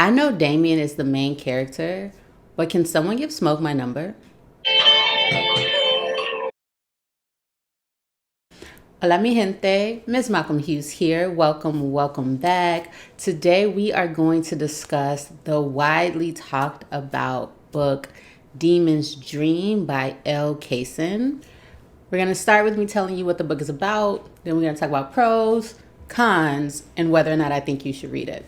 I know Damien is the main character, but can someone give Smoke my number? Hola mi gente, Ms. Malcolm Hughes here. Welcome back. Today we are going to discuss the widely talked about book Demon's Dream by L. Kaysen. We're going to start with me telling you what the book is about. Then we're going to talk about pros, cons, and whether or not I think you should read it.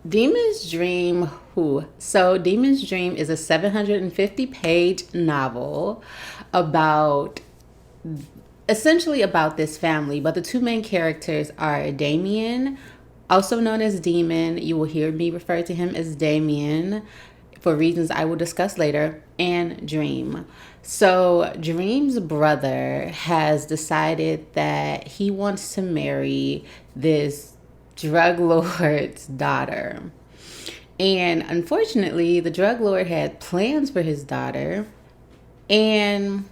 Demon's Dream, who? So Demon's Dream is a 750-page novel about essentially about this family, but the two main characters are Damien, also known as Demon. You will hear me refer to him as Damien for reasons I will discuss later, and Dream. So Dream's brother has decided that he wants to marry this drug lord's daughter. And unfortunately, the drug lord had plans for his daughter, and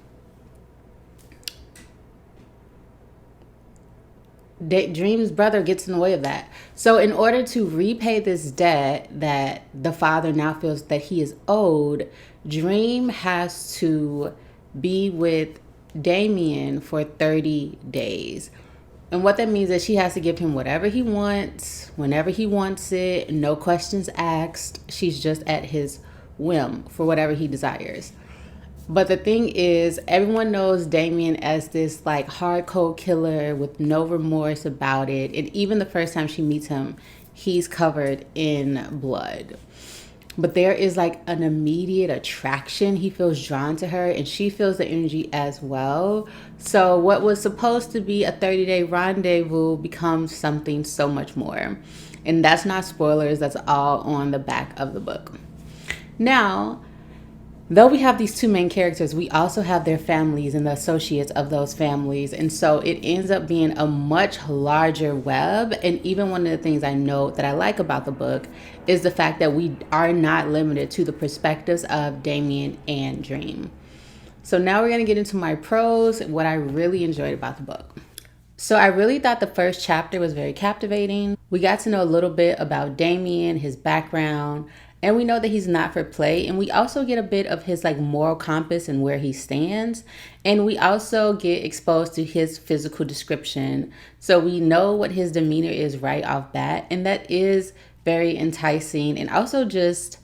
Dream's brother gets in the way of that. So in order to repay this debt that the father now feels that he is owed, Dream has to be with Damien for 30 days. And what that means is she has to give him whatever he wants, whenever he wants it, no questions asked. She's just at his whim for whatever he desires. But the thing is, everyone knows Damien as this like hard cold killer with no remorse about it. And even the first time she meets him, he's covered in blood. But there is like an immediate attraction. He feels drawn to her and she feels the energy as well. So what was supposed to be a 30-day rendezvous becomes something so much more. And that's not spoilers, that's all on the back of the book. Now, though we have these two main characters, we also have their families and the associates of those families. And so it ends up being a much larger web. And even one of the things I know that I like about the book is the fact that we are not limited to the perspectives of Damien and Dream. So now we're going to get into my pros, what I really enjoyed about the book. So I really thought the first chapter was very captivating. We got to know a little bit about Damien, his background, and we know that he's not for play. And we also get a bit of his like moral compass and where he stands. And we also get exposed to his physical description. So we know what his demeanor is right off bat. And that is very enticing. And also just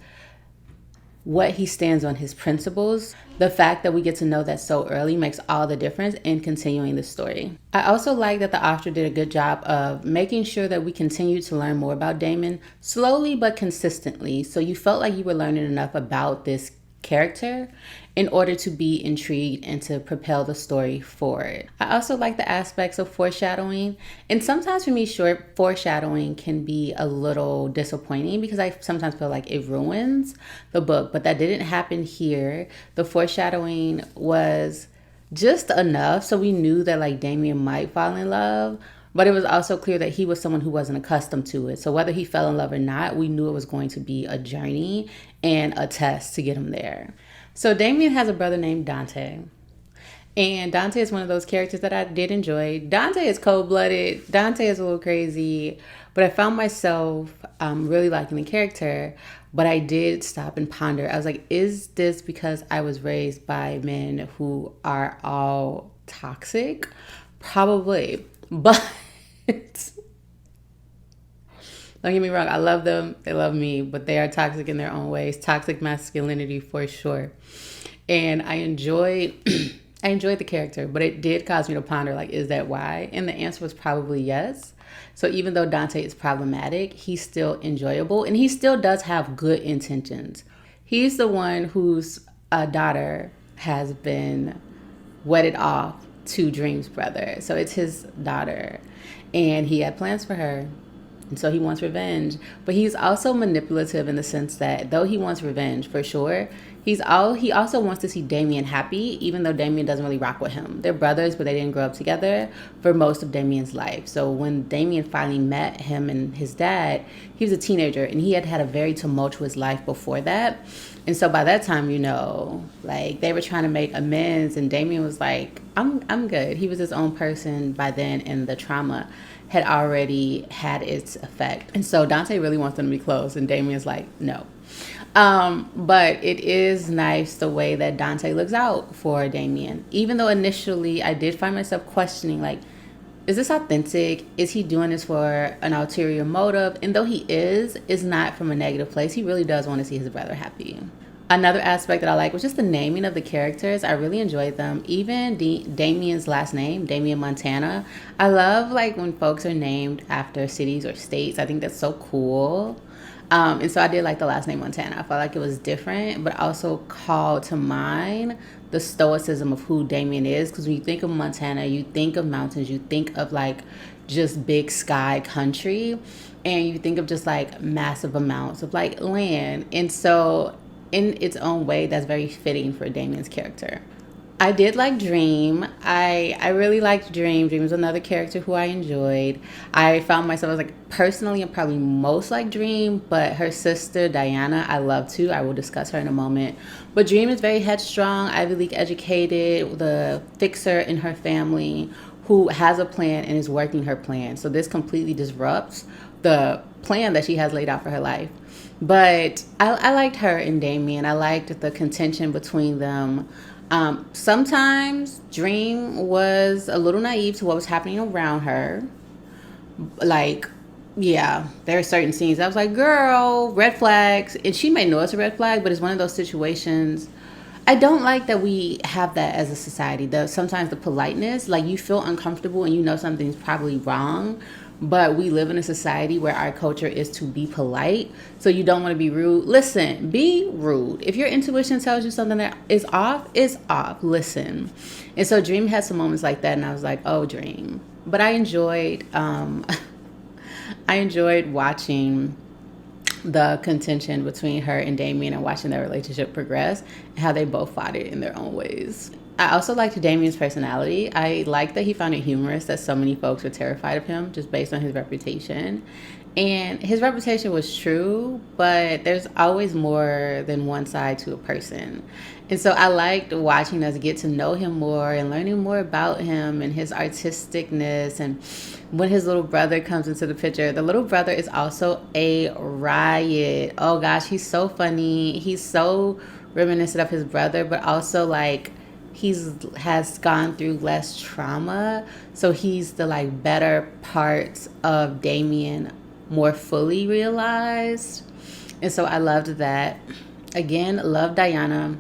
what he stands on, his principles. The fact that we get to know that so early makes all the difference in continuing the story. I also like that the author did a good job of making sure that we continue to learn more about Damon slowly but consistently. So you felt like you were learning enough about this character in order to be intrigued and to propel the story forward. I also like the aspects of foreshadowing. And sometimes for me, short foreshadowing can be a little disappointing because I sometimes feel like it ruins the book, but that didn't happen here. The foreshadowing was just enough so we knew that like Damien might fall in love, but it was also clear that he was someone who wasn't accustomed to it. So whether he fell in love or not, we knew it was going to be a journey and a test to get him there. So Damien has a brother named Dante. And Dante is one of those characters that I did enjoy. Dante is cold-blooded. Dante is a little crazy. But I found myself really liking the character. But I did stop and ponder. I was like, is this because I was raised by men who are all toxic? Probably. But don't get me wrong, I love them, they love me, but they are toxic in their own ways. Toxic masculinity for sure. And I enjoyed the character, but it did cause me to ponder, like, is that why? And the answer was probably yes. So even though Dante is problematic, he's still enjoyable and he still does have good intentions. He's the one whose daughter has been wedded off to Dream's brother. So it's his daughter and he had plans for her. And so he wants revenge. But he's also manipulative in the sense that though he wants revenge for sure, he also wants to see Damien happy, even though Damien doesn't really rock with him. They're brothers, but they didn't grow up together for most of Damien's life. So when Damien finally met him and his dad, he was a teenager and he had had a very tumultuous life before that. And so by that time, like they were trying to make amends and Damien was like, I'm good. He was his own person by then and the trauma had already had its effect. And so Dante really wants them to be close, and Damien's like, no. But it is nice the way that Dante looks out for Damien. Even though initially I did find myself questioning, like, is this authentic? Is he doing this for an ulterior motive? And though he is not from a negative place. He really does want to see his brother happy. Another aspect that I like was just the naming of the characters. I really enjoyed them. Even Damien's last name, Damien Montana. I love like when folks are named after cities or states. I think that's so cool. And so I did like the last name Montana. I felt like it was different, but also called to mind the stoicism of who Damien is. Because when you think of Montana, you think of mountains, you think of like just big sky country, and you think of just like massive amounts of like land. And so in its own way, that's very fitting for Damien's character. I did like Dream. I really liked Dream. Dream was another character who I enjoyed. I found myself, I was like, personally, I'm probably most like Dream, but her sister, Diana, I love too. I will discuss her in a moment. But Dream is very headstrong, Ivy League educated, the fixer in her family who has a plan and is working her plan. So this completely disrupts the plan that she has laid out for her life. But I liked her and Damien. I liked the contention between them. Sometimes Dream was a little naive to what was happening around her. Like, yeah, there are certain scenes I was like, girl, red flags. And she may know it's a red flag, but it's one of those situations. I don't like that we have that as a society. Sometimes the politeness, like you feel uncomfortable and you know something's probably wrong, but we live in a society where our culture is to be polite. So you don't want to be rude. Listen, be rude. If your intuition tells you something that is off, it's off. Listen. And so Dream had some moments like that, and I was like, oh, Dream. But I enjoyed watching the contention between her and Damien and watching their relationship progress and how they both fought it in their own ways. I also liked Damien's personality. I liked that he found it humorous that so many folks were terrified of him just based on his reputation. And his reputation was true, but there's always more than one side to a person. And so I liked watching us get to know him more and learning more about him and his artisticness. And when his little brother comes into the picture, the little brother is also a riot. Oh gosh, he's so funny. He's so reminiscent of his brother, but also like has gone through less trauma. So he's the like better parts of Damien more fully realized. And so I loved that. Again, love Diana,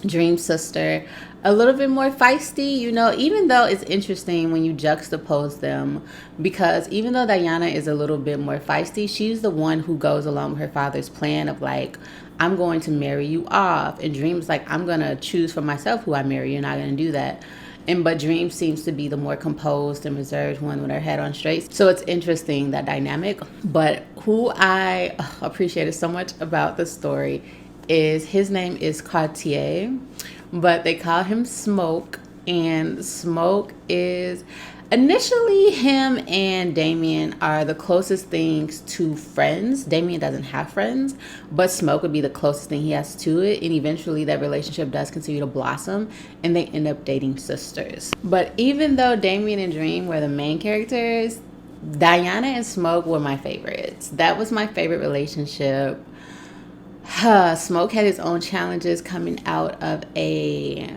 Dream's sister, a little bit more feisty, you know, even though it's interesting when you juxtapose them, because even though Diana is a little bit more feisty, she's the one who goes along with her father's plan of like, I'm going to marry you off. And Dream's like, I'm going to choose for myself who I marry. You're not going to do that. But Dream seems to be the more composed and reserved one with her head on straight. So it's interesting, that dynamic. But who I appreciated so much about the story is, his name is Cartier, but they call him Smoke. And Smoke is, initially him and Damien are the closest things to friends. Damien doesn't have friends, but Smoke would be the closest thing he has to it. And eventually that relationship does continue to blossom and they end up dating sisters. But even though Damien and Dream were the main characters, Diana and Smoke were my favorites. That was my favorite relationship. Smoke had his own challenges coming out of a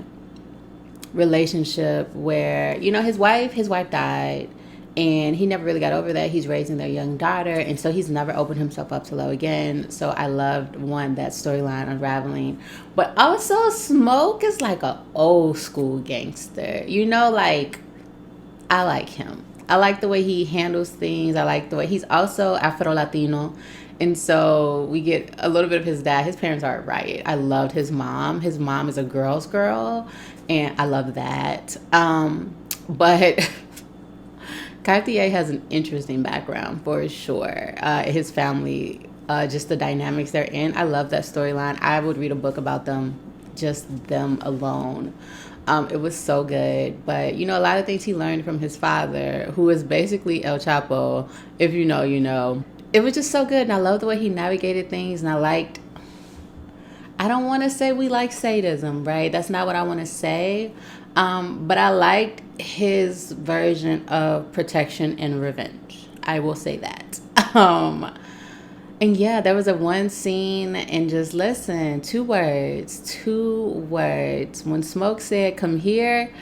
relationship where, you know, his wife died and he never really got over that. He's raising their young daughter, and so he's never opened himself up to love again. So I loved that storyline unraveling. But also Smoke is like a old school gangster, you know, like I like him. I like the way he handles things. I like the way he's also Afro Latino. And so we get a little bit of his dad. His parents are a riot. I loved his mom. His mom is a girl's girl, and I love that. But Cartier has an interesting background for sure. His family, just the dynamics they're in. I love that storyline. I would read a book about them, just them alone. It was so good. But, you know, a lot of things he learned from his father, who is basically El Chapo. If you know, you know. It was just so good, and I love the way he navigated things, and I don't want to say we like sadism, right? That's not what I want to say, But I liked his version of protection and revenge. I will say that. And yeah, there was a one scene, and just listen, two words. When Smoke said, "Come here,"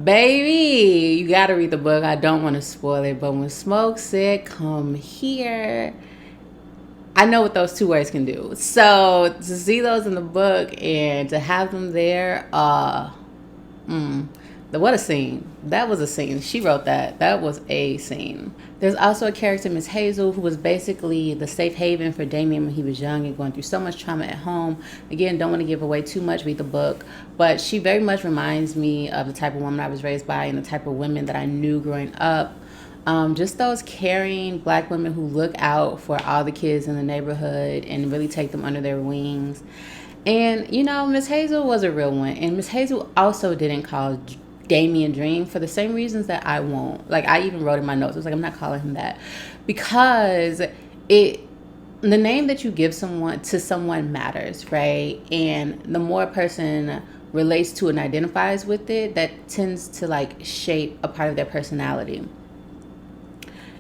baby, you gotta read the book. I don't want to spoil it, but when Smoke said, "Come here," I know what those two words can do. So to see those in the book and to have them there, what a scene. That was a scene. She wrote that. That was a scene. There's also a character, Miss Hazel, who was basically the safe haven for Damien when he was young and going through so much trauma at home. Again, don't want to give away too much, read the book. But she very much reminds me of the type of woman I was raised by and the type of women that I knew growing up. Just those caring Black women who look out for all the kids in the neighborhood and really take them under their wings. And, you know, Miss Hazel was a real one. And Miss Hazel also didn't call Damien Dream for the same reasons that I won't. Like, I even wrote in my notes, I was like, I'm not calling him that. Because the name that you give someone matters, right? And the more a person relates to and identifies with it, that tends to, like, shape a part of their personality.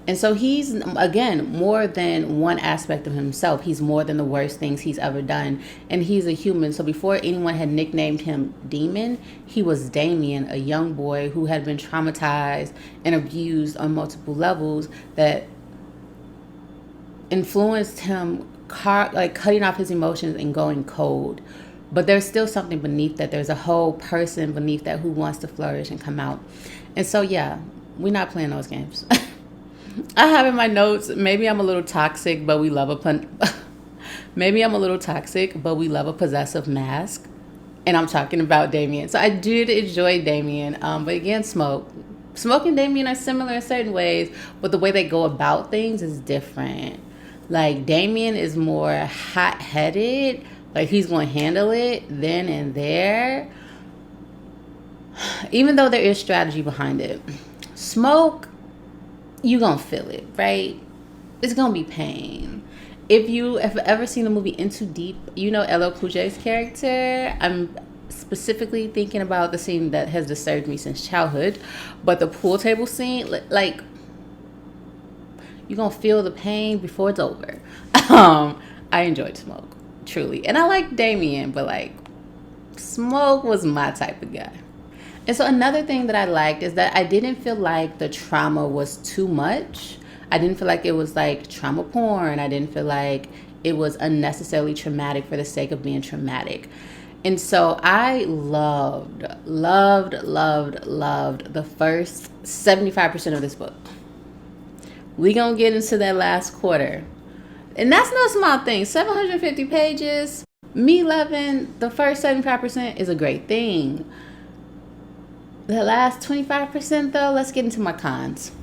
And so he's, again, more than one aspect of himself. He's more than the worst things he's ever done. And he's a human. So before anyone had nicknamed him Demon, he was Damien, a young boy who had been traumatized and abused on multiple levels that influenced him, cutting off his emotions and going cold. But there's still something beneath that. There's a whole person beneath that who wants to flourish and come out. And so, yeah, we're not playing those games. I have in my notes, maybe I'm a little toxic, but we love a possessive mask. And I'm talking about Damien. So I did enjoy Damien. But again, Smoke and Damien are similar in certain ways, but the way they go about things is different. Like, Damien is more hot-headed. Like, he's going to handle it then and there. Even though there is strategy behind it. Smoke, you gonna feel it, right? It's gonna be pain. If you have ever seen the movie In Too Deep, you know LL Cool J's character. I'm specifically thinking about the scene that has disturbed me since childhood, but the pool table scene, like, you're gonna feel the pain before it's over. I enjoyed Smoke, truly. And I like Damien, but, like, Smoke was my type of guy. And so another thing that I liked is that I didn't feel like the trauma was too much. I didn't feel like it was like trauma porn. I didn't feel like it was unnecessarily traumatic for the sake of being traumatic. And so I loved the first 75% of this book. We gonna get into that last quarter. And that's no small thing. 750 pages. Me loving the first 75% is a great thing. The last 25%, though, let's get into my cons.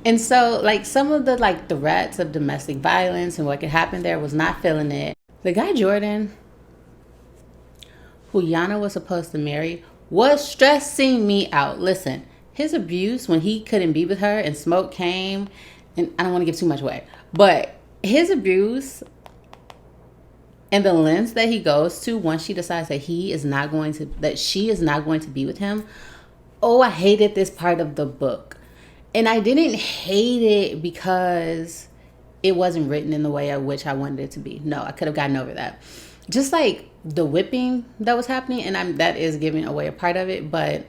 And so, like, some of the, like, threats of domestic violence and what could happen there, was not feeling it. The guy Jordan, who Yana was supposed to marry, was stressing me out. Listen, his abuse when he couldn't be with her and Smoke came, and I don't want to give too much away, but his abuse and the lengths that he goes to once she decides that she is not going to be with him. Oh, I hated this part of the book. And I didn't hate it because it wasn't written in the way at which I wanted it to be. No, I could have gotten over that. Just like the whipping that was happening, and that is giving away a part of it, but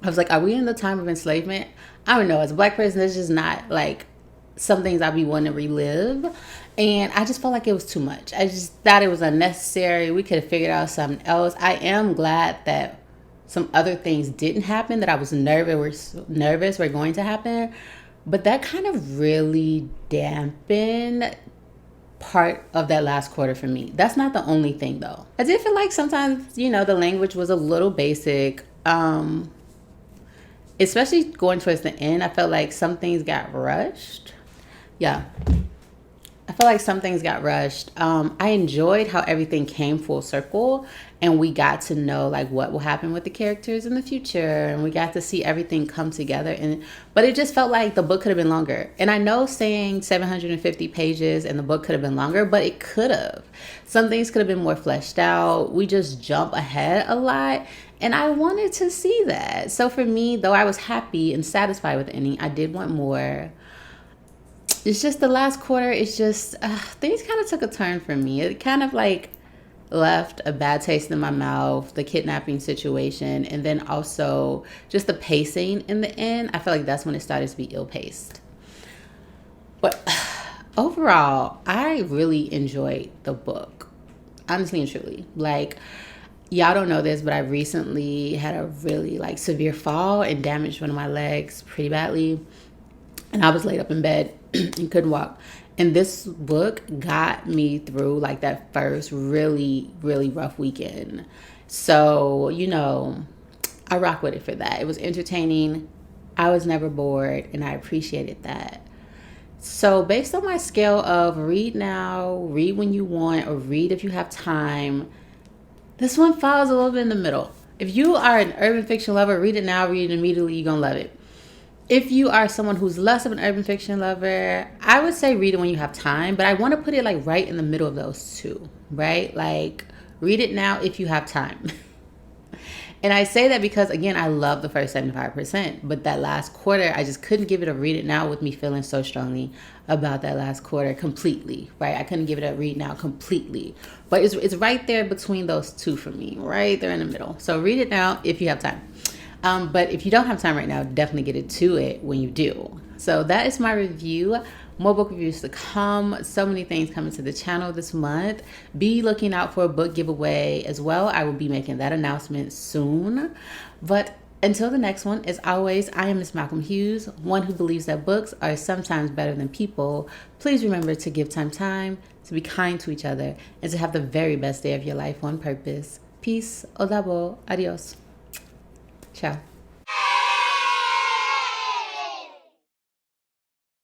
I was like, are we in the time of enslavement? I don't know. As a Black person, it's just not, like, some things I'd be wanting to relive. And I just felt like it was too much. I just thought it was unnecessary. We could have figured out something else. I am glad that some other things didn't happen that I was nervous were going to happen. But that kind of really dampened part of that last quarter for me. That's not the only thing, though. I did feel like sometimes, the language was a little basic. Especially going towards the end, I felt like some things got rushed. Yeah. I felt feel like some things got rushed. I enjoyed how everything came full circle and we got to know like what will happen with the characters in the future, and we got to see everything come together. But it just felt like the book could have been longer. And I know saying 750 pages and the book could have been longer, but it could have. Some things could have been more fleshed out. We just jump ahead a lot. And I wanted to see that. So for me, though I was happy and satisfied with the ending, I did want more. It's just the last quarter, it's just, things kind of took a turn for me. It kind of like left a bad taste in my mouth, the kidnapping situation, and then also just the pacing in the end. I feel like that's when it started to be ill-paced. But overall, I really enjoyed the book. Honestly and truly. Like, y'all don't know this, but I recently had a really like severe fall and damaged one of my legs pretty badly. And I was laid up in bed and couldn't walk. And this book got me through like that first really, really rough weekend. So, you know, I rock with it for that. It was entertaining. I was never bored, and I appreciated that. So based on my scale of read now, read when you want, or read if you have time, this one falls a little bit in the middle. If you are an urban fiction lover, read it now, read it immediately, you're going to love it. If you are someone who's less of an urban fiction lover, I would say read it when you have time, but I want to put it like right in the middle of those two, right? Like read it now if you have time. And I say that because, again, I love the first 75%, but that last quarter, I just couldn't give it a read it now with me feeling so strongly about that last quarter completely, right? I couldn't give it a read now completely. But it's right there between those two for me, right there in the middle. So read it now if you have time. But if you don't have time right now, definitely get to it when you do. So that is my review. More book reviews to come. So many things coming to the channel this month. Be looking out for a book giveaway as well. I will be making that announcement soon. But until the next one, as always, I am MsMalcolmHughes, one who believes that books are sometimes better than people. Please remember to give time, to be kind to each other, and to have the very best day of your life on purpose. Peace, o dabo, adios. Ciao.